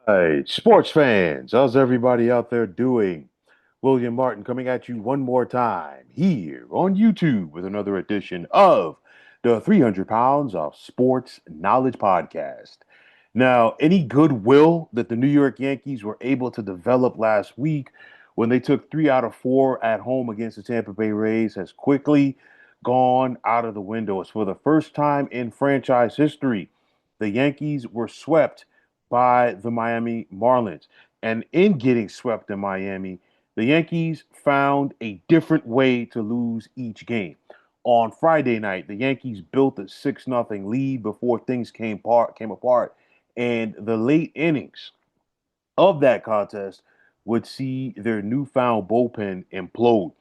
Hey, sports fans, how's everybody out there doing? William Martin coming at you one more time here on YouTube with another edition of the 300 Pounds of Sports Knowledge Podcast. Now, any goodwill that the New York Yankees were able to develop last week when they took 3 out of 4 at home against the Tampa Bay Rays has quickly gone out of the window. As for the first time in franchise history, the Yankees were swept by the Miami Marlins. And in getting swept in Miami, the Yankees found a different way to lose each game. On Friday night, the Yankees built a 6-0 lead before things came apart, and the late innings of that contest would see their newfound bullpen implode.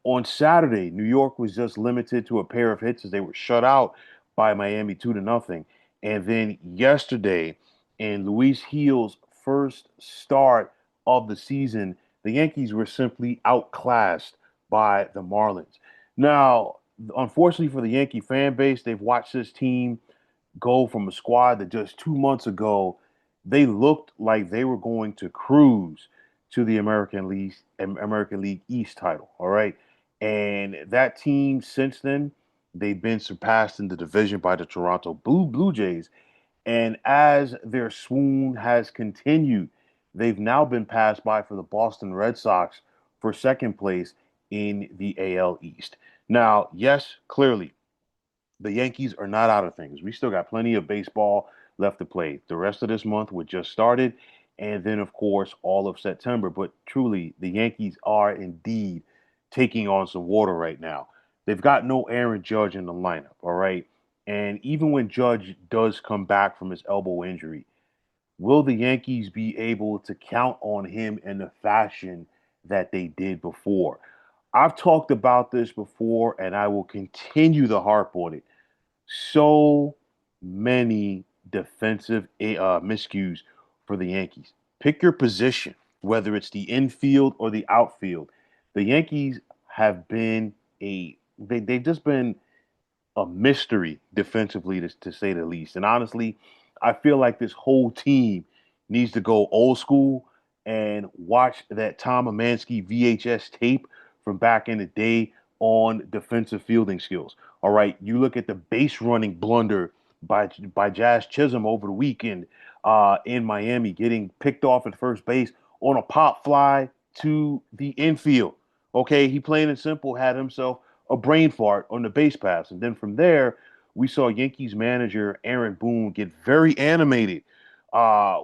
On Saturday, New York was just limited to a pair of hits as they were shut out by Miami 2-0. And then yesterday, in Luis Gil's first start of the season, the Yankees were simply outclassed by the Marlins. Now, unfortunately for the Yankee fan base, they've watched this team go from a squad that just 2 months ago they looked like they were going to cruise to the American League East title. All right, and that team since then they've been surpassed in the division by the Toronto Blue Jays, and as their swoon has continued, they've now been passed by for the Boston Red Sox for second place in the AL East. Now, yes, clearly the Yankees are not out of things. We still got plenty of baseball left to play. The rest of this month we just started, and then of course all of September. But truly, the Yankees are indeed taking on some water right now. They've got no Aaron Judge in the lineup, all right? And even when Judge does come back from his elbow injury, will the Yankees be able to count on him in the fashion that they did before? I've talked about this before, and I will continue to harp on it. So many defensive miscues for the Yankees. Pick your position, whether it's the infield or the outfield. The Yankees have been they've just been a mystery defensively, to say the least. And honestly, I feel like this whole team needs to go old school and watch that Tom Amansky VHS tape from back in the day on defensive fielding skills. All right, you look at the base running blunder by Jazz Chisholm over the weekend in Miami, getting picked off at first base on a pop fly to the infield. Okay, he plain and simple had himself a brain fart on the base pass. And then from there, we saw Yankees manager Aaron Boone get very animated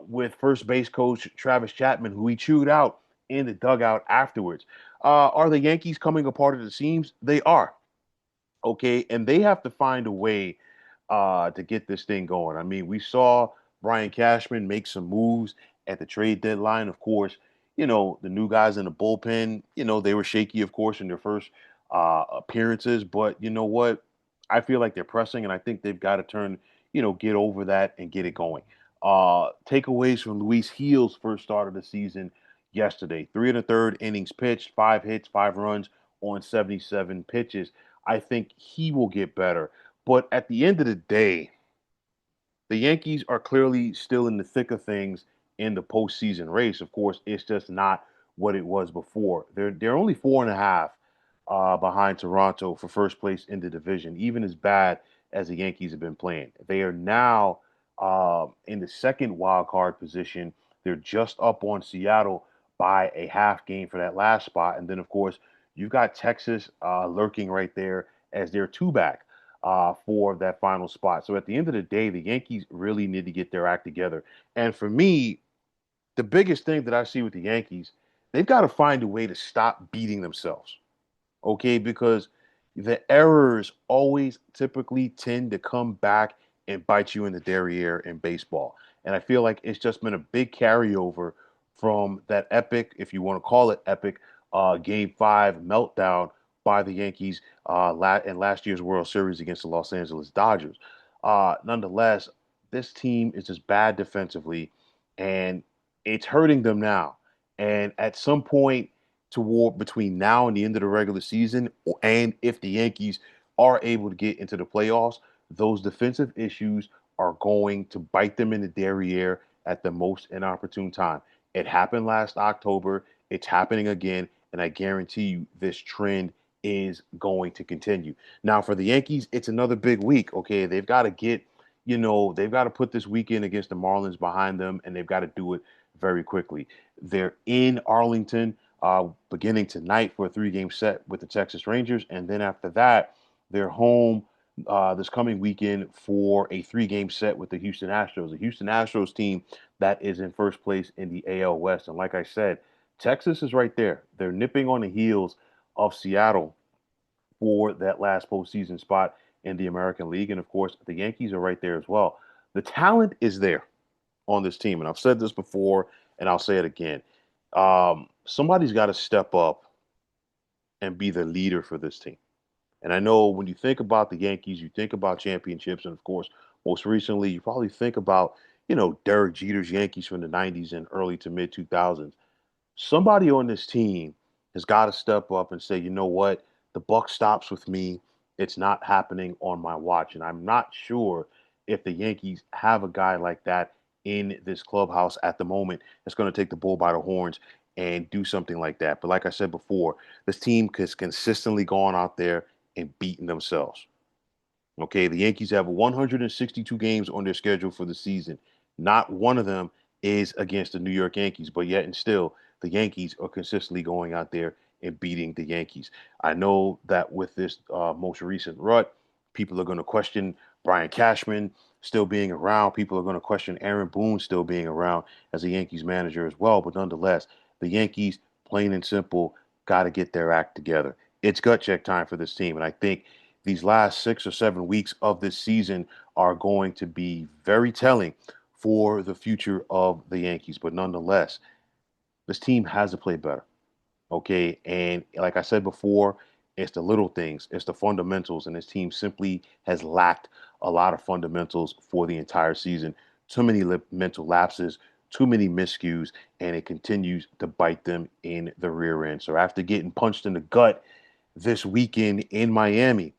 with first base coach Travis Chapman, who he chewed out in the dugout afterwards. Are the Yankees coming apart at the seams? They are. Okay. And they have to find a way to get this thing going. I mean, we saw Brian Cashman make some moves at the trade deadline. Of course, the new guys in the bullpen, they were shaky, of course, in their first appearances. But you know what? I feel like they're pressing, and I think they've got to get over that and get it going. Takeaways from Luis Gil's first start of the season yesterday: 3 1/3 innings pitched, 5 hits, 5 runs on 77 pitches. I think he will get better. But at the end of the day, the Yankees are clearly still in the thick of things in the postseason race. Of course, it's just not what it was before. They're only 4.5 behind Toronto for first place in the division, even as bad as the Yankees have been playing. They are now in the second wild card position. They're just up on Seattle by a half game for that last spot, and then of course you've got Texas lurking right there as their two back for that final spot. So at the end of the day, the Yankees really need to get their act together. And for me, the biggest thing that I see with the Yankees, they've got to find a way to stop beating themselves. Okay, because the errors always typically tend to come back and bite you in the derriere in baseball. And I feel like it's just been a big carryover from that epic, if you want to call it epic, Game 5 meltdown by the Yankees in last year's World Series against the Los Angeles Dodgers. Nonetheless, this team is just bad defensively, and it's hurting them now. And at some point, toward between now and the end of the regular season, and if the Yankees are able to get into the playoffs, those defensive issues are going to bite them in the derriere at the most inopportune time. It happened last October. It's happening again. And I guarantee you this trend is going to continue. Now, for the Yankees, it's another big week. Okay. They've got to they've got to put this weekend against the Marlins behind them, and they've got to do it very quickly. They're in Arlington beginning tonight for a three-game set with the Texas Rangers. And then after that, they're home this coming weekend for a three-game set with the Houston Astros. The Houston Astros team that is in first place in the AL West. And like I said, Texas is right there. They're nipping on the heels of Seattle for that last postseason spot in the American League. And of course, the Yankees are right there as well. The talent is there on this team. And I've said this before, and I'll say it again. Somebody's got to step up and be the leader for this team. And I know when you think about the Yankees, you think about championships. And of course, most recently, you probably think about, Derek Jeter's Yankees from the 90s and early to mid 2000s. Somebody on this team has got to step up and say, you know what, the buck stops with me. It's not happening on my watch. And I'm not sure if the Yankees have a guy like that in this clubhouse at the moment that's going to take the bull by the horns and do something like that. But like I said before, this team has consistently gone out there and beaten themselves. Okay, the Yankees have 162 games on their schedule for the season. Not one of them is against the New York Yankees, but yet and still, the Yankees are consistently going out there and beating the Yankees. I know that with this most recent rut, people are going to question Brian Cashman still being around. People are going to question Aaron Boone still being around as a Yankees manager as well. But nonetheless, the Yankees, plain and simple, got to get their act together. It's gut check time for this team. And I think these last 6 or 7 weeks of this season are going to be very telling for the future of the Yankees. But nonetheless, this team has to play better. Okay. And like I said before, it's the little things, it's the fundamentals. And this team simply has lacked a lot of fundamentals for the entire season. Too many mental lapses, too many miscues, and it continues to bite them in the rear end. So after getting punched in the gut this weekend in Miami,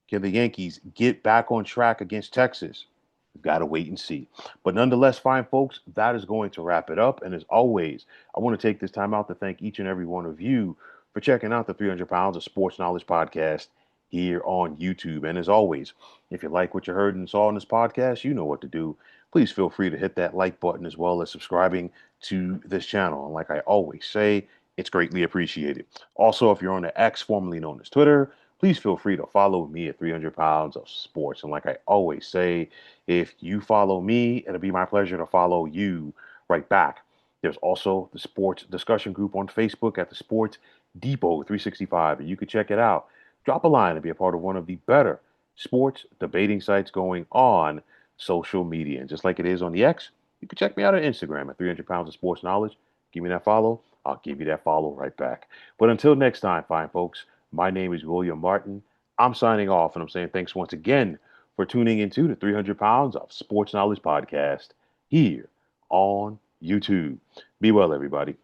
can the Yankees get back on track against Texas? We've got to wait and see. But nonetheless, fine folks, that is going to wrap it up. And as always, I want to take this time out to thank each and every one of you for checking out the 300 Pounds of Sports Knowledge podcast here on YouTube. And as always, if you like what you heard and saw in this podcast, you know what to do. Please feel free to hit that like button as well as subscribing to this channel. And like I always say, it's greatly appreciated. Also, if you're on the X, formerly known as Twitter, please feel free to follow me at 300 Pounds of Sports. And like I always say, if you follow me, it'll be my pleasure to follow you right back. There's also the sports discussion group on Facebook at the Sports Depot 365, and you can check it out. Drop a line and be a part of one of the better sports debating sites going on social media. And just like it is on the X, you can check me out on Instagram at 300 Pounds of Sports Knowledge. Give me that follow. I'll give you that follow right back. But until next time, fine folks, my name is William Martin. I'm signing off, and I'm saying thanks once again for tuning into the 300 Pounds of Sports Knowledge podcast here on YouTube. Be well, everybody.